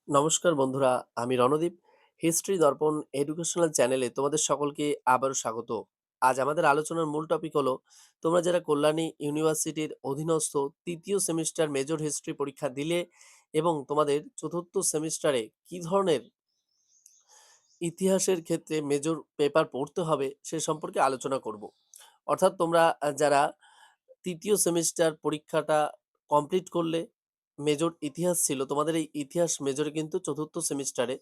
নমস্কার বন্ধুরা, আমি রণদীপ। হিস্ট্রি দর্পণ এডুকেশনাল চ্যানেলে তোমাদের সকলকে আবারও স্বাগত। আজ আমাদের আলোচনার মূল টপিক হলো, তোমরা যারা কল্যাণী ইউনিভার্সিটির অধীনস্থ তৃতীয় সেমিস্টার মেজর হিস্ট্রি পরীক্ষা দিলে এবং তোমাদের চতুর্থ সেমিস্টারে কি ধরনের ইতিহাসের ক্ষেত্রে মেজর পেপার পড়তে হবে সে সম্পর্কে আলোচনা করব। অর্থাৎ তোমরা যারা তৃতীয় সেমিস্টার পরীক্ষাটা কমপ্লিট করলে, মেজর ইতিহাস ছিল তোমাদের, এই ইতিহাস মেজরে কিন্তু চতুর্থ সেমিস্টারে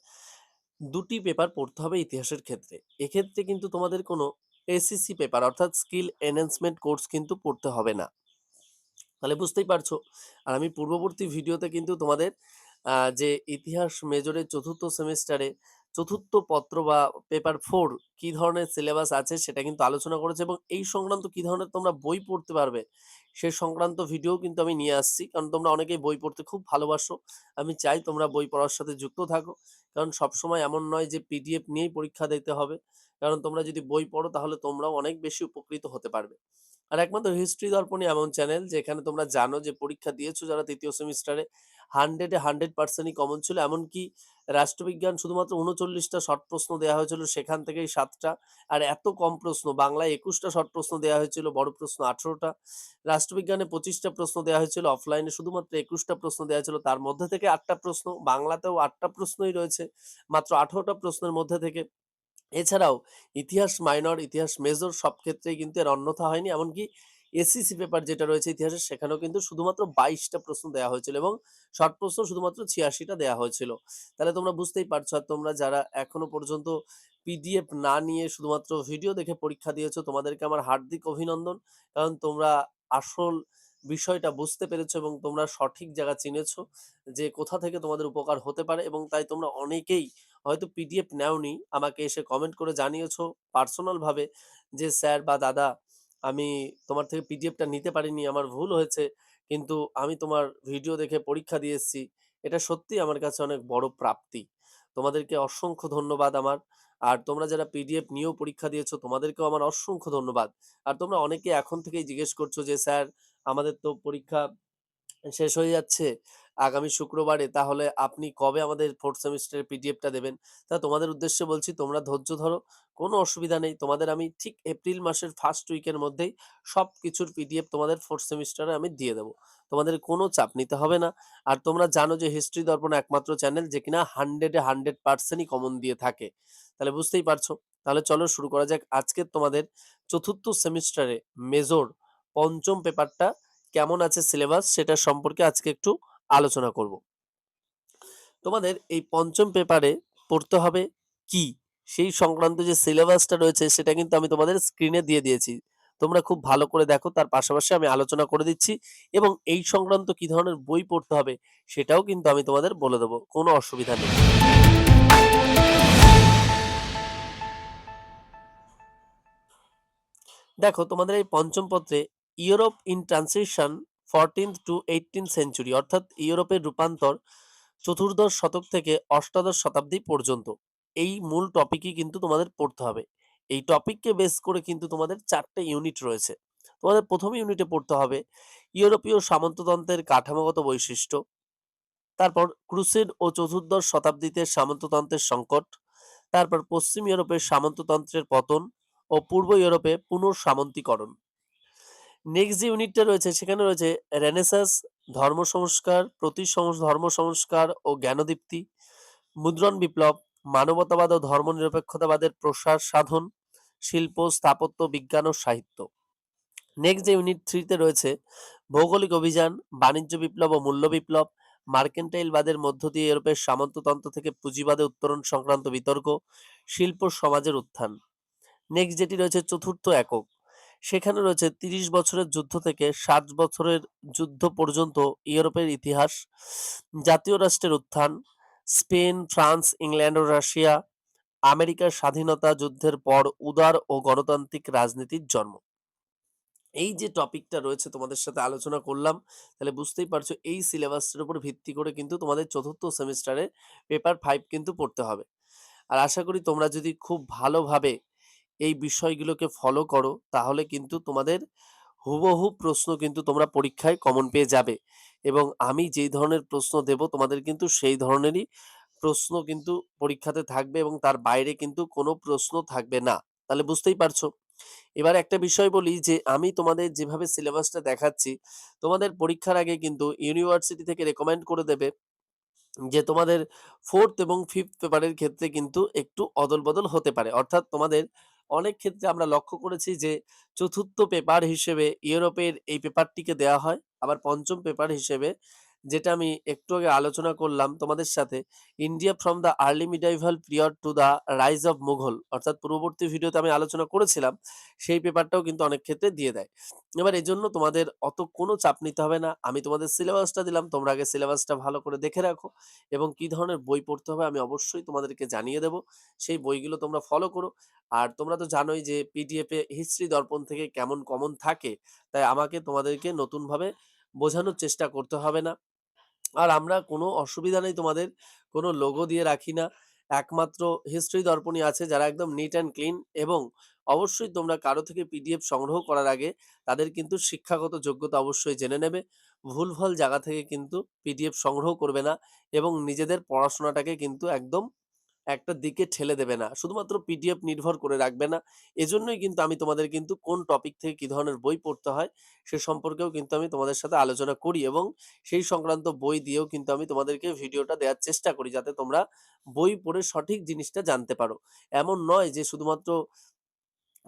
দুটি পেপার পড়তে হবে ইতিহাসের ক্ষেত্রে। এক্ষেত্রে কিন্তু তোমাদের কোনো এসিসি পেপার অর্থাৎ স্কিল এনহ্যান্সমেন্ট কোর্স কিন্তু পড়তে হবে না। তাহলে বুঝতেই পারছো। আর আমি পূর্ববর্তী ভিডিওতে কিন্তু তোমাদের যে ইতিহাস মেজরের চতুর্থ সেমিস্টারে চতুর্থ পত্র বা পেপার 4 কি ধরনের সিলেবাস আছে সেটা কিন্তু আলোচনা করেছে, এবং এই সংক্রান্ত কি ধরনের তোমরা বই পড়তে পারবে সে সংক্রান্ত ভিডিও কিন্তু আমি নিয়ে আসছি। কারণ তোমরা অনেকেই বই পড়তে খুব ভালোবাসো, আমি চাই তোমরা বই পড়ার সাথে যুক্ত থাকো। কারণ সবসময় এমন নয় যে পিডিএফ নিয়েই পরীক্ষা দিতে হবে। কারণ তোমরা যদি বই পড়ো তাহলে তোমরাও অনেক বেশি উপকৃত হতে পারবে। আর একমাত্র হিস্ট্রি দর্পণই এমন চ্যানেল যেখানে তোমরা জানো যে পরীক্ষা দিয়েছো যারা তৃতীয় সেমিস্টারে 100% কমন ছিল। এমনকি রাষ্ট্রবিজ্ঞান শুধুমাত্র 39টা শর্ট প্রশ্ন দেওয়া হয়েছিল, সেখান থেকেই 7টা। আর এত কম প্রশ্ন, বাংলায় 21টা শর্ট প্রশ্ন দেওয়া হয়েছিল, বড় প্রশ্ন 18টা। রাষ্ট্রবিজ্ঞানে 25টা প্রশ্ন দেওয়া হয়েছিল, অফলাইনে শুধুমাত্র 21টা প্রশ্ন দেওয়া হয়েছিল, তার মধ্যে থেকে 8টা প্রশ্ন বাংলাতেও 8টা প্রশ্নই রয়েছে মাত্র 18টা প্রশ্নের মধ্যে থেকে। এছাড়াও ইতিহাস মাইনর, ইতিহাস মেজর সব ক্ষেত্রেই কিন্তু এর অন্যথা হয়নি। এমনকি এসিসি পেপার যেটা রয়েছে ইতিহাসের, সেখানেও কিন্তু শুধুমাত্র 22টা প্রশ্ন দেওয়া হয়েছিল এবং শর্ট প্রশ্ন শুধুমাত্র 86টা দেওয়া হয়েছিল। তাহলে তোমরা বুঝতেই পারছো। আর তোমরা যারা এখনো পর্যন্ত পিডিএফ না নিয়ে শুধুমাত্র ভিডিও দেখে পরীক্ষা দিয়েছো, তোমাদেরকে আমার হার্দিক অভিনন্দন। কারণ তোমরা আসল বিষয়টা বুঝতে পেরেছো এবং তোমরা সঠিক জায়গা চিনেছো যে কোথা থেকে তোমাদের উপকার হতে পারে, এবং তাই তোমরা অনেকেই হয়তো পিডিএফ নেওনি, আমাকে এসে কমেন্ট করে জানিয়েছো পার্সোনাল ভাবে যে স্যার বা দাদা, আমি তোমার থেকে পিডিএফটা নিতে পারিনি, আমার ভুল হয়েছে, কিন্তু আমি তোমার ভিডিও দেখে পরীক্ষা দিয়ে এসেছি। এটা সত্যিই আমার কাছে অনেক বড় প্রাপ্তি। তোমাদেরকে অসংখ্য ধন্যবাদ আমার। আর তোমরা যারা পিডিএফ নিয়েও পরীক্ষা দিয়েছো তোমাদেরকেও আমার অসংখ্য ধন্যবাদ। আর তোমরা অনেকে এখন থেকেই জিজ্ঞেস করছো যে স্যার, আমাদের তো পরীক্ষা শেষ হয়ে যাচ্ছে আগামী শুক্রবারে, তাহলে আপনি কবে আমাদের ফোর্থ সেমিস্টারের পিডিএফটা দেবেন? তা তোমাদের উদ্দেশ্যে বলছি, তোমরা ধৈর্য ধরো, কোনো অসুবিধা নেই। তোমাদের আমি ঠিক এপ্রিল মাসের ফার্স্ট উইকের মধ্যেই সব কিছুর পিডিএফ তোমাদের ফোর্থ সেমিস্টারে আমি দিয়ে দেবো। তোমাদের কোনো চাপ নিতে হবে না। আর তোমরা জানো যে হিস্ট্রি দর্পণ একমাত্র চ্যানেল যে কিনা 100% কমন দিয়ে থাকে। তাহলে বুঝতেই পারছো। তাহলে চলো শুরু করা যাক আজকের তোমাদের চতুর্থ সেমিস্টারে মেজর পঞ্চম পেপারটা কেমন আছে সিলেবাস সেটা সম্পর্কে আজকে একটু আলোচনা করব। তোমাদের এই পঞ্চম পেপারে পড়তে হবে কি, সেই সংক্রান্ত যে সিলেবাসটা রয়েছে সেটা কিন্তু আমি তোমাদের স্ক্রিনে দিয়ে দিয়েছি। তোমরা খুব ভালো করে দেখো, তার পাশাপাশি আমি আলোচনা করে দিচ্ছি, এবং এই সংক্রান্ত কি ধরনের বই পড়তে হবে সেটাও কিন্তু আমি তোমাদের বলে দেবো, কোনো অসুবিধা নেই। দেখো, তোমাদের এই পঞ্চম পত্রে Europe in transition 14th to 18th century, অর্থাৎ ইউরোপের রূপান্তর চতুর্দশ শতক থেকে অষ্টাদশ শতাব্দী পর্যন্ত, এই মূল টপিকই কিন্তু তোমাদের পড়তে হবে। এই টপিককে বেস করে কিন্তু তোমাদের 4টে ইউনিট রয়েছে। তোমাদের প্রথম ইউনিটে পড়তে হবে ইউরোপীয় সামন্ততন্ত্রের কাঠামোগত বৈশিষ্ট্য, তারপর ক্রুসেড ও চতুর্দশ শতাব্দীতে সামন্ততন্ত্রের সংকট, তারপর পশ্চিম ইউরোপের সামন্ততন্ত্রের পতন ও পূর্ব ইউরোপে পুনঃসামন্তীকরণ। নেক্সট যে ইউনিটটা রয়েছে সেখানে রয়েছে রেনেসাঁস, ধর্ম সংস্কার, ধর্ম সংস্কার ও জ্ঞানদীপ্তি, মুদ্রণ বিপ্লব, মানবতাবাদ ও ধর্মনিরপেক্ষতাবাদের প্রসার সাধন, শিল্প, স্থাপত্য, বিজ্ঞান ও সাহিত্য। নেক্সট যে ইউনিট 3তে রয়েছে ভৌগোলিক অভিযান, বাণিজ্য বিপ্লব ও মূল্য বিপ্লব, মার্কেন্টাইলবাদের মধ্য দিয়ে ইউরোপের সামন্ততন্ত্র থেকে পুঁজিবাদে উত্তরণ সংক্রান্ত বিতর্ক, শিল্প সমাজের উত্থান। নেক্সট যেটি রয়েছে চতুর্থ একক, সেখানে রয়েছে 30 বছরের যুদ্ধ থেকে 60 বছরের যুদ্ধ পর্যন্ত ইউরোপের ইতিহাস, জাতীয় রাষ্ট্রের উত্থান, স্পেন, ফ্রান্স, ইংল্যান্ড ও রাশিয়া, আমেরিকার স্বাধীনতা যুদ্ধের পর উদার ও গণতান্ত্রিক রাজনীতির জন্ম। এই যে টপিকটা রয়েছে তোমাদের সাথে আলোচনা করলাম, তাহলে বুঝতেই পারছো এই সিলেবাসের উপর ভিত্তি করে কিন্তু তোমাদের চতুর্থ সেমিস্টারে পেপার 5 কিন্তু পড়তে হবে। আর আশা করি তোমরা যদি খুব ভালোভাবে এই বিষয়গুলোকে ফলো করো তাহলে কিন্তু তোমাদের হুবহু প্রশ্ন কিন্তু তোমরা পরীক্ষায় কমন পেয়ে যাবে এবং আমি যেই ধরনের প্রশ্ন দেব তোমাদের কিন্তু সেই ধরনেরই প্রশ্ন কিন্তু পরীক্ষাতে থাকবে এবং তার বাইরে কিন্তু কোনো প্রশ্ন থাকবে না। তাহলে বুঝতেই পারছো? এবার একটা বিষয় বলি যে আমি তোমাদের যেভাবে সিলেবাসটা দেখাচ্ছি, তোমাদের পরীক্ষার আগে কিন্তু ইউনিভার্সিটি থেকে রেকমেন্ড করে দেবে যে তোমাদের 4th এবং 5th পেপারের ক্ষেত্রে কিন্তু একটু অদল-বদল হতে পারে। অর্থাৎ তোমাদের অনেক ক্ষেত্রে আমরা লক্ষ্য করেছি যে ৪র্থ পেপার হিসেবে ইউরোপের এই পেপারটিকে দেওয়া হয়। আবার ৫ম পেপার হিসেবে যেটা আমি একটু আগে আলোচনা করলাম তোমাদের সাথে, India from the early medieval period to the rise of Mughal অর্থাৎ পূর্ববর্তী ভিডিওতে আমি আলোচনা করেছিলাম, সেই পেপারটাও কিন্তু অনেক ক্ষেত্রে দিয়ে দেয়। এবার এজন্য তোমাদের অত কোনো চাপ নিতে হবে না। আমি তোমাদের সিলেবাসটা দিলাম, তোমরা আগে সিলেবাসটা ভালো করে দেখে রাখো। এবং কি ধরনের বই পড়তে হবে আমি অবশ্যই তোমাদেরকে জানিয়ে দেব। সেই বইগুলো তোমরা ফলো করো। আর তোমরা তো জানোই যে পিডিএফ এ হিস্ট্রি দর্পণ থেকে কেমন কমন থাকে। তাই আমাকে তোমাদেরকে নতুনভাবে বোঝানোর চেষ্টা করতে হবে না। আর আমরা কোনো অসুবিধা নেই তোমাদের। কোনো লোগো দিয়ে রাখি না। একমাত্র হিস্ট্রি দর্পণই আছে যারা একদম নিট অ্যান্ড ক্লিন এবং অবশ্যই তোমরা কারো থেকে পিডিএফ সংগ্রহ করার আগে তাদের কিন্তু শিক্ষাগত যোগ্যতা অবশ্যই জেনে নেবে। ভুলভাল জায়গা থেকে কিন্তু পিডিএফ সংগ্রহ করবে না এবং নিজেদের পড়াশোনাটাকে কিন্তু একদম একটা দিকে ঠেলে দেবে না। শুধুমাত্র পিডিএফ নির্ভর করে রাখবে না। এজন্যই কিন্তু আমি তোমাদের কিন্তু কোন টপিক থেকে কি ধরনের বই পড়তে হয় সে সম্পর্কেও কিন্তু আমি তোমাদের সাথে আলোচনা করি এবং সেই সংক্রান্ত বই দিয়েও কিন্তু আমি তোমাদেরকে ভিডিওটা দেওয়ার চেষ্টা করি যাতে তোমরা বই পড়ে সঠিক জিনিসটা জানতে পারো। এমন নয় যে শুধুমাত্র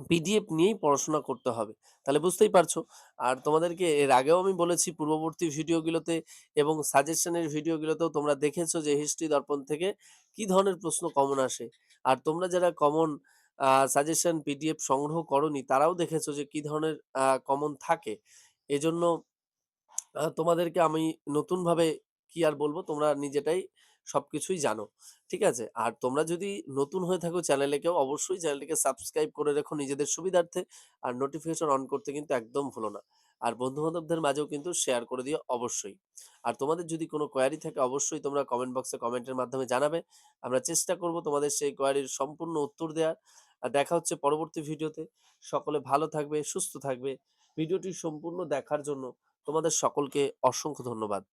পিডিএফ নিয়েই পড়াশোনা করতে হবে। তাহলে বুঝতেই পারছো। আর তোমাদেরকে এর আগেও আমি বলেছি পূর্ববর্তী ভিডিওগুলোতে এবং সাজেশনের ভিডিওগুলোতেও তোমরা দেখেছো যে হিস্ট্রি দর্পণ থেকে কি ধরনের প্রশ্ন কমন আসে। আর তোমরা যারা কমন সাজেশন পিডিএফ সংগ্রহ করোনি তারাও দেখেছো যে কি ধরনের কমন থাকে। এজন্য তোমাদেরকে আমি নতুনভাবে কি আর বলবো তোমরা নিজেটাই সবকিছুই জানো। ঠিক আছে? আর তোমরা যদি নতুন হয়ে থাকো চ্যানেলে কেউ অবশ্যই চ্যানেলটিকে সাবস্ক্রাইব করে রেখো নিজেদের সুবিধার্থে। আর নোটিফিকেশন অন করতে কিন্তু একদম ভুলো না। আর বন্ধু-বান্ধবদের মাঝেও কিন্তু শেয়ার করে দিও অবশ্যই। আর তোমাদের যদি কোনো কোয়েরি থাকে অবশ্যই তোমরা কমেন্ট বক্সে কমেন্টের মাধ্যমে জানাবে। আমরা চেষ্টা করব তোমাদের সেই কোয়েরির সম্পূর্ণ উত্তর দেওয়ার। আর দেখা হচ্ছে পরবর্তী ভিডিওতে। সকলে ভালো থাকবে, সুস্থ থাকবে। ভিডিওটি সম্পূর্ণ দেখার জন্য তোমাদের সকলকে অসংখ্য ধন্যবাদ।